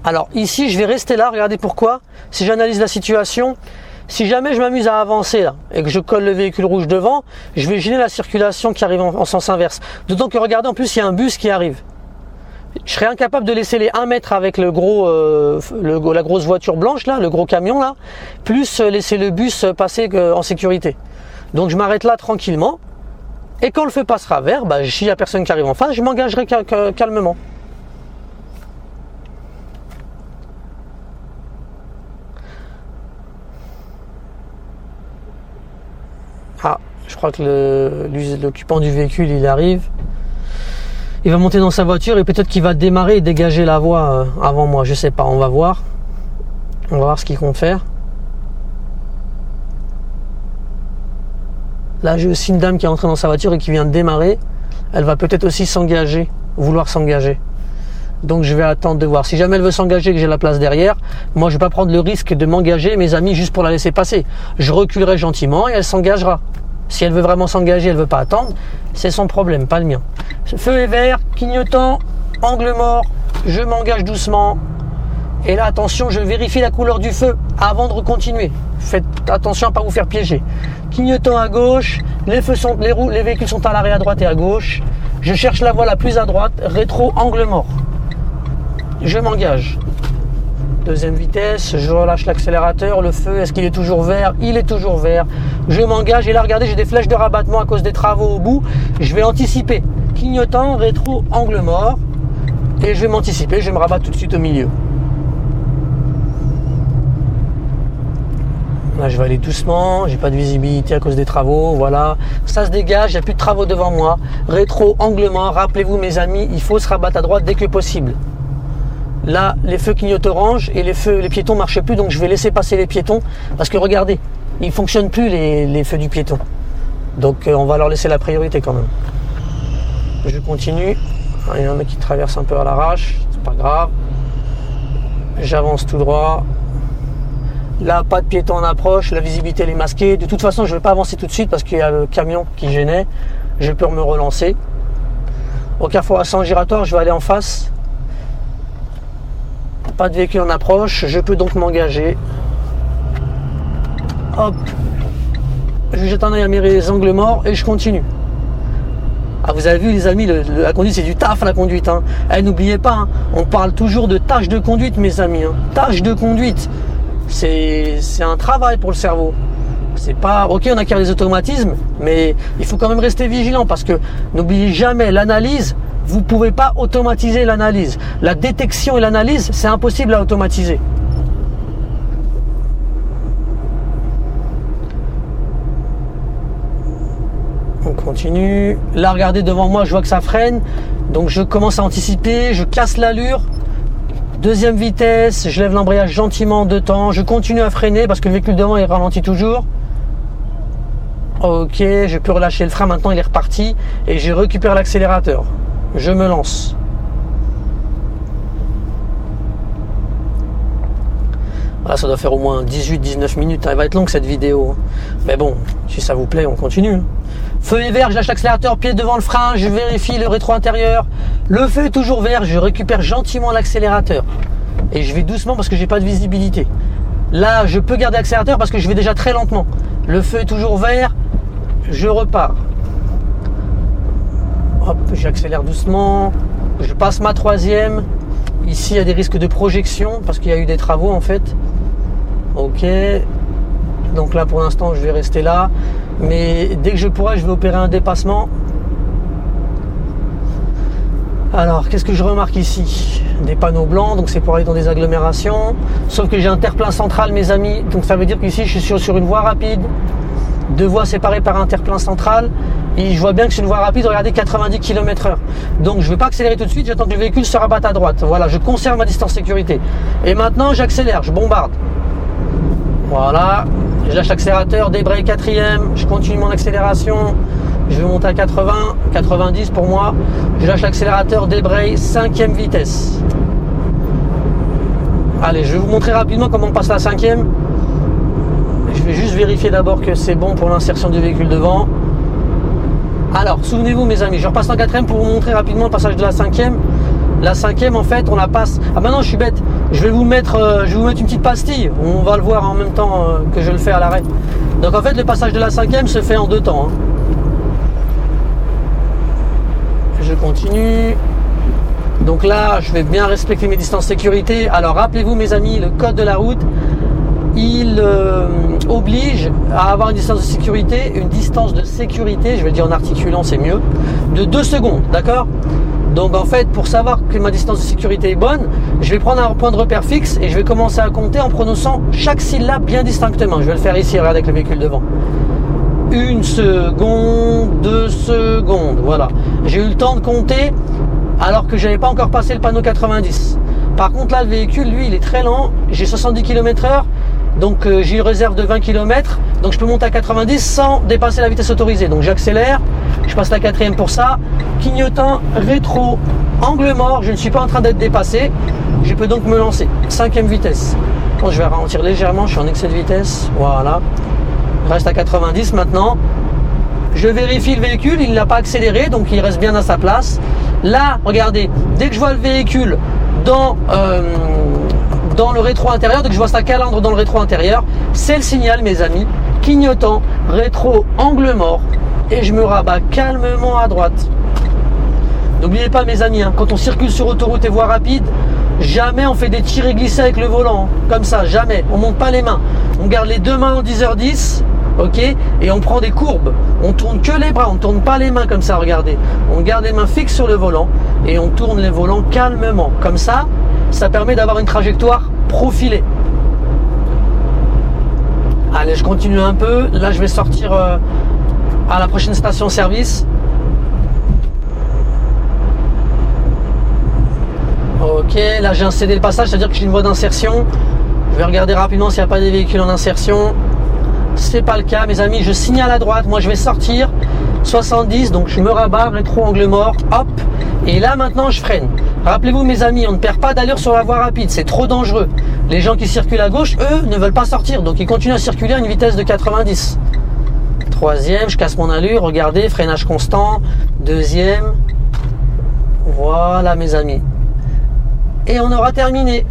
Alors ici, je vais rester là, regardez pourquoi. Si j'analyse la situation, si jamais je m'amuse à avancer là et que je colle le véhicule rouge devant, je vais gêner la circulation qui arrive en sens inverse. D'autant que regardez, en plus il y a un bus qui arrive. Je serais incapable de laisser les 1 mètre avec le gros, la grosse voiture blanche là, le gros camion là, plus laisser le bus passer en sécurité. Donc je m'arrête là tranquillement. Et quand le feu passera vert, bah, s'il n'y a personne qui arrive en face, je m'engagerai calmement. Ah, je crois que l'occupant du véhicule, il arrive. Il va monter dans sa voiture et peut-être qu'il va démarrer et dégager la voie avant moi. Je sais pas, on va voir. On va voir ce qu'il compte faire. Là, j'ai aussi une dame qui est entrée dans sa voiture et qui vient de démarrer. Elle va peut-être aussi vouloir s'engager. Donc je vais attendre de voir. Si jamais elle veut s'engager et que j'ai la place derrière, moi je ne vais pas prendre le risque de m'engager, mes amis, juste pour la laisser passer. Je reculerai gentiment et elle s'engagera. Si elle veut vraiment s'engager, elle ne veut pas attendre, c'est son problème, pas le mien. Ce feu est vert, clignotant, angle mort, je m'engage doucement. Et là, attention, je vérifie la couleur du feu avant de continuer. Faites attention à ne pas vous faire piéger. Clignotant à gauche, les véhicules sont à l'arrêt à droite et à gauche. Je cherche la voie la plus à droite, rétro, angle mort. Je m'engage. Deuxième vitesse, je relâche l'accélérateur, le feu, est-ce qu'il est toujours vert? Il est toujours vert. Je m'engage et là, regardez, j'ai des flèches de rabattement à cause des travaux au bout. Je vais anticiper. Clignotant, rétro, angle mort. Et je vais m'anticiper, je vais me rabattre tout de suite au milieu. Là, je vais aller doucement, j'ai pas de visibilité à cause des travaux, voilà. Ça se dégage, il n'y a plus de travaux devant moi. Rétro, angle mort, rappelez-vous mes amis, il faut se rabattre à droite dès que possible. Là, les feux clignotent orange et les piétons ne marchent plus, donc je vais laisser passer les piétons. Parce que regardez, ils ne fonctionnent plus les feux du piéton. Donc on va leur laisser la priorité quand même. Je continue. Il y a un mec qui traverse un peu à l'arrache, c'est pas grave. J'avance tout droit. Là, pas de piéton en approche, la visibilité elle est masquée. De toute façon, je ne vais pas avancer tout de suite parce qu'il y a le camion qui gênait. Je peux me relancer. Au carrefour à 100 giratoire, je vais aller en face. Pas de véhicule en approche, je peux donc m'engager. Hop. Je jette un œil à mes angles morts et je continue. Ah, vous avez vu les amis, la conduite c'est du taf la conduite. Hein. Eh, n'oubliez pas, hein, on parle toujours de tâches de conduite mes amis. Hein. Tâches de conduite. C'est un travail pour le cerveau. C'est pas ok, on acquiert des automatismes, mais il faut quand même rester vigilant parce que n'oubliez jamais l'analyse. Vous ne pouvez pas automatiser l'analyse. La détection et l'analyse, c'est impossible à automatiser. On continue. Là, regardez devant moi, je vois que ça freine. Donc je commence à anticiper, je casse l'allure. Deuxième vitesse, je lève l'embrayage gentiment 2 temps. Je continue à freiner parce que le véhicule devant il ralentit toujours. Ok, je peux relâcher le frein, maintenant il est reparti. Et je récupère l'accélérateur. Je me lance. Là, ça doit faire au moins 18-19 minutes. Elle va être longue cette vidéo. Mais bon, si ça vous plaît, on continue. Feu est vert, je lâche l'accélérateur, pied devant le frein, je vérifie le rétro intérieur. Le feu est toujours vert, je récupère gentiment l'accélérateur. Et je vais doucement parce que j'ai pas de visibilité. Là, je peux garder l'accélérateur parce que je vais déjà très lentement. Le feu est toujours vert, je repars. Hop, j'accélère doucement. Je passe ma 3e. Ici, il y a des risques de projection parce qu'il y a eu des travaux en fait. Ok. Donc là, pour l'instant, je vais rester là. Mais dès que je pourrai, je vais opérer un dépassement. Alors, qu'est-ce que je remarque ici? Des panneaux blancs, donc c'est pour aller dans des agglomérations. Sauf que j'ai un terre-plein central, mes amis. Donc ça veut dire qu'ici, je suis sur une voie rapide. 2 voies séparées par un terre-plein central. Et je vois bien que c'est une voie rapide, regardez, 90 km/h. Donc je ne vais pas accélérer tout de suite, j'attends que le véhicule se rabatte à droite. Voilà, je conserve ma distance sécurité. Et maintenant, j'accélère, je bombarde. Voilà, je lâche l'accélérateur, débraye 4e, je continue mon accélération. Je vais monter à 80, 90 pour moi. Je lâche l'accélérateur, débraye, 5e vitesse. Allez, je vais vous montrer rapidement comment on passe la 5e. Je vais juste vérifier d'abord que c'est bon pour l'insertion du véhicule devant. Alors, souvenez-vous mes amis, je repasse en 4e pour vous montrer rapidement le passage de la 5e. La cinquième, en fait, on la passe. Ah bah non, je suis bête. Je vais vous mettre une petite pastille. On va le voir en même temps que je le fais à l'arrêt. Donc en fait, le passage de la cinquième se fait en 2 temps. Je continue. Donc là, je vais bien respecter mes distances sécurité. Alors rappelez-vous, mes amis, le code de la route, il oblige à avoir une distance de sécurité, je vais dire en articulant, c'est mieux, de 2 secondes, d'accord? Donc en fait, pour savoir que ma distance de sécurité est bonne, je vais prendre un point de repère fixe et je vais commencer à compter en prononçant chaque syllabe bien distinctement. Je vais le faire ici, regardez avec le véhicule devant. 1 seconde, 2 secondes, voilà. J'ai eu le temps de compter alors que je n'avais pas encore passé le panneau 90. Par contre là, le véhicule, lui, il est très lent. J'ai 70 km/h, donc j'ai une réserve de 20 km, donc je peux monter à 90 sans dépasser la vitesse autorisée. Donc j'accélère, je passe la 4e pour ça. Clignotant, rétro, angle mort, je ne suis pas en train d'être dépassé. Je peux donc me lancer. 5e vitesse. Bon, je vais ralentir légèrement, je suis en excès de vitesse. Voilà. Je reste à 90 maintenant. Je vérifie le véhicule, il n'a pas accéléré, donc il reste bien à sa place. Là, regardez, dès que je vois le véhicule dans le rétro intérieur, dès que je vois sa calandre dans le rétro intérieur, c'est le signal, mes amis. Clignotant, rétro, angle mort, et je me rabats calmement à droite. N'oubliez pas, mes amis, quand on circule sur autoroute et voie rapide, jamais on fait des tirs et glissés avec le volant, comme ça, jamais. On monte pas les mains, on garde les 2 mains en 10h10, ok, et on prend des courbes. On tourne que les bras, on tourne pas les mains comme ça, regardez. On garde les mains fixes sur le volant et on tourne les volants calmement. Comme ça, ça permet d'avoir une trajectoire profilée. Allez, je continue un peu. Là, je vais sortir à la prochaine station-service. Ok, là j'ai incédé le passage, c'est-à-dire que j'ai une voie d'insertion. Je vais regarder rapidement s'il n'y a pas des véhicules en insertion. C'est pas le cas, mes amis. Je signale à droite, moi je vais sortir 70, donc je me rabats, rétro angle mort, hop. Et là maintenant je freine. Rappelez-vous, mes amis, on ne perd pas d'allure sur la voie rapide, c'est trop dangereux. Les gens qui circulent à gauche, eux, ne veulent pas sortir, donc ils continuent à circuler à une vitesse de 90. 3e, je casse mon allure, regardez, freinage constant. 2e, voilà, mes amis. Et on aura terminé.